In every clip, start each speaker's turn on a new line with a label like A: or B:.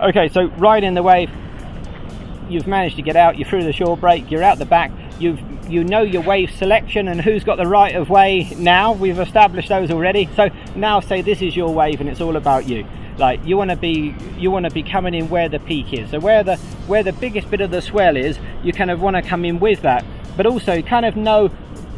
A: Okay, so riding the wave, you've managed to get out, you're through the shore break, you're out the back, you know your wave selection and who's got the right of way now. We've established those already. So now say this is your wave and it's all about you. Like you want to be coming in where the peak is. So where the biggest bit of the swell is, you kind of want to come in with that, but also kind of know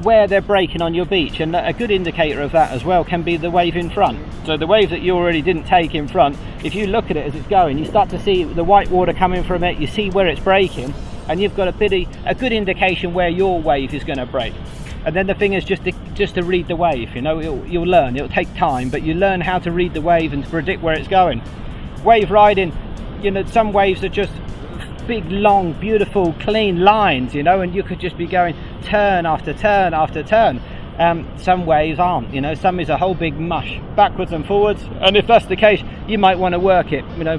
A: where they're breaking on your beach. And a good indicator of that as well can be the wave in front. So the wave that you already didn't take in front, if you look at it as it's going, you start to see the white water coming from it, you see where it's breaking, and you've got a good indication where your wave is going to break. And then the thing is just to read the wave. You know, you'll learn. It'll take time, but you learn how to read the wave and to predict where it's going. Wave riding, you know, some waves are just big, long, beautiful, clean lines, you know, and you could just be going turn after turn after turn. Some waves aren't, you know, some is a whole big mush, backwards and forwards. And if that's the case, you might want to work it, you know,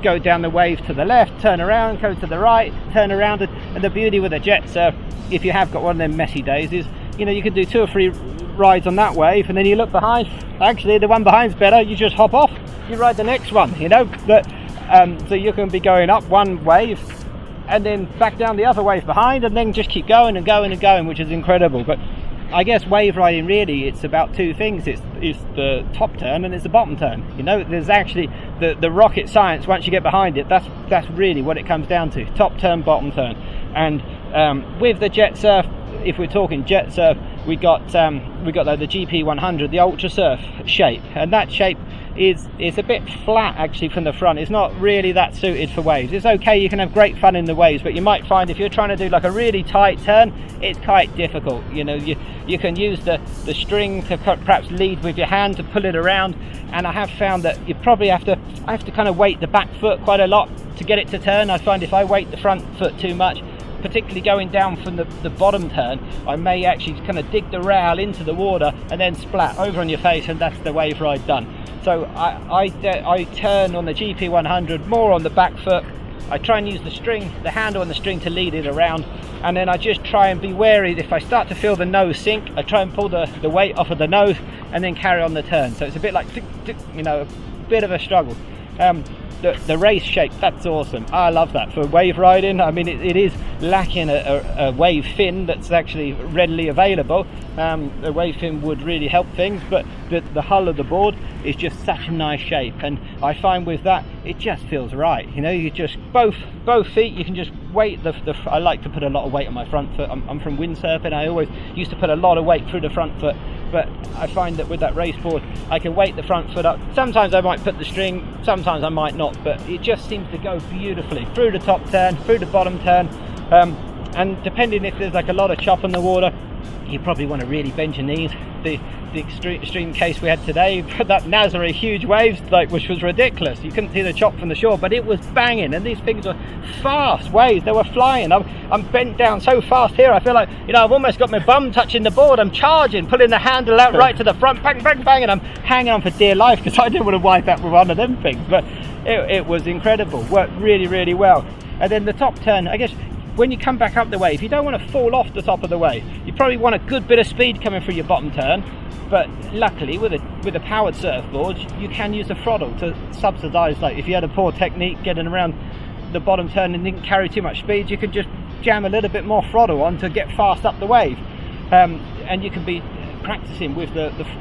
A: go down the wave to the left, turn around, go to the right, turn around. And the beauty with a jet surf, if you have got one of them messy days, is, you know, you can do 2 or 3 rides on that wave, and then you look behind, actually the one behind's better, you just hop off, you ride the next one, you know. But so you can be going up one wave and then back down the other wave behind, and then just keep going and going and going, which is incredible. But I guess wave riding, really, it's about 2 things. It's the top turn and it's the bottom turn. You know, there's actually the rocket science. Once you get behind it, that's really what it comes down to: top turn, bottom turn. And with the jet surf, if we're talking jet surf, we got the GP 100, the ultra surf shape, and that shape is a bit flat actually from the front. It's not really that suited for waves. It's okay, you can have great fun in the waves, but you might find if you're trying to do like a really tight turn, it's quite difficult. You know, you can use the string to perhaps lead with your hand to pull it around, and I have found that you probably have to kind of weight the back foot quite a lot to get it to turn. I find if I weight the front foot too much, particularly going down from the bottom turn, I may actually kind of dig the rail into the water and then splat over on your face, and that's the wave ride done. So I turn on the GP 100 more on the back foot. I try and use the handle on the string to lead it around, and then I just try and be wary. If I start to feel the nose sink, I try and pull the weight off of the nose and then carry on the turn. So it's a bit like, you know, a bit of a struggle. The race shape, that's awesome. I love that for wave riding. I mean, it is lacking a wave fin that's actually readily available. A wave fin would really help things, but the hull of the board is just such a nice shape, and I find with that it just feels right. You know, you just both feet, you can just weight I like to put a lot of weight on my front foot. I'm from windsurfing. I always used to put a lot of weight through the front foot, but I find that with that race board I can weight the front foot up. Sometimes I might put the string, sometimes I might not, but it just seems to go beautifully through the top turn, through the bottom turn, and depending if there's like a lot of chop on the water, you probably want to really bend your knees. The extreme case we had today, that Nazaré huge waves, which was ridiculous. You couldn't see the chop from the shore, but it was banging, and these things were fast waves. They were flying. I'm bent down so fast here. I feel like, you know, I've almost got my bum touching the board. I'm charging, pulling the handle out right to the front, bang, bang, bang, and I'm hanging on for dear life because I didn't want to wipe out with one of them things. But it was incredible. Worked really, really well. And then the top turn, I guess, when you come back up the wave, you don't want to fall off the top of the wave. You probably want a good bit of speed coming through your bottom turn, but luckily with a powered surfboard, you can use the throttle to subsidize. Like if you had a poor technique getting around the bottom turn and didn't carry too much speed, you can just jam a little bit more throttle on to get fast up the wave, and you can be practicing with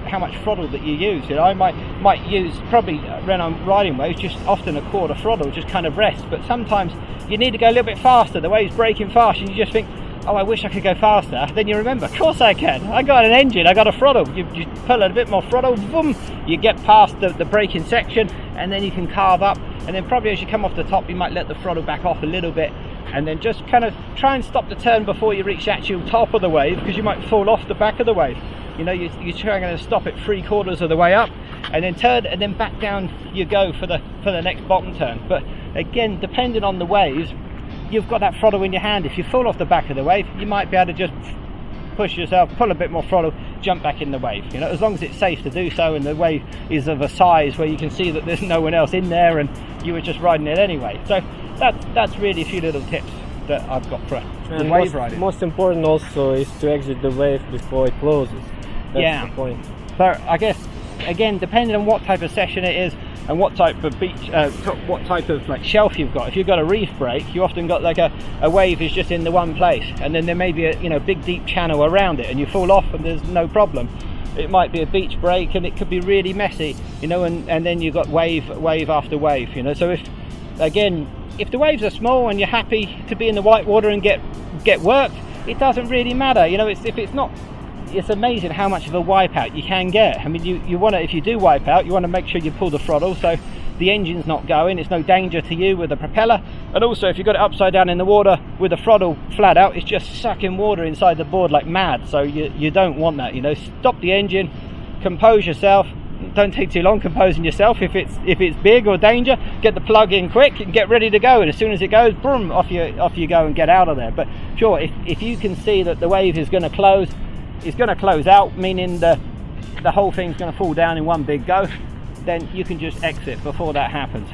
A: how much throttle that you use. You know, I might use probably when I'm riding waves just often a quarter throttle, just kind of rest, but sometimes you need to go a little bit faster. The wave's breaking fast and you just think, oh, I wish I could go faster. Then you remember, of course I can. I got an engine, I got a throttle. You pull a bit more throttle, boom, you get past the braking section, and then you can carve up, and then probably as you come off the top you might let the throttle back off a little bit, and then just kind of try and stop the turn before you reach the actual top of the wave, because you might fall off the back of the wave. You know, you're trying to stop it 3/4 of the way up, and then turn, and then back down you go for the next bottom turn. But again, depending on the waves, you've got that throttle in your hand. If you fall off the back of the wave, you might be able to just push yourself, pull a bit more throttle, jump back in the wave. You know, as long as it's safe to do so, and the wave is of a size where you can see that there's no one else in there, and you were just riding it anyway. So that's really a few little tips that I've got for the wave riding.
B: Most important also is to exit the wave before it closes. That's the point.
A: So I guess, again, depending on what type of session it is, and what type of beach, what type of like shelf you've got. If you've got a reef break, you often got like a wave is just in the one place, and then there may be a big deep channel around it, and you fall off and there's no problem. It might be a beach break and it could be really messy, and then you've got wave after wave, so if the waves are small and you're happy to be in the white water and get worked, it doesn't really matter. It's amazing how much of a wipeout you can get. I mean, you want to, if you do wipe out, you want to make sure you pull the throttle so the engine's not going, it's no danger to you with the propeller. And also, if you've got it upside down in the water with the throttle flat out, it's just sucking water inside the board like mad, so you don't want that. Stop the engine, compose yourself. Don't take too long composing yourself. If it's big or danger, get the plug in quick and get ready to go, and as soon as it goes, boom, off you go and get out of there. But sure, if you can see that the wave is going to close, it's going to close out, meaning the whole thing's going to fall down in one big go, then you can just exit before that happens.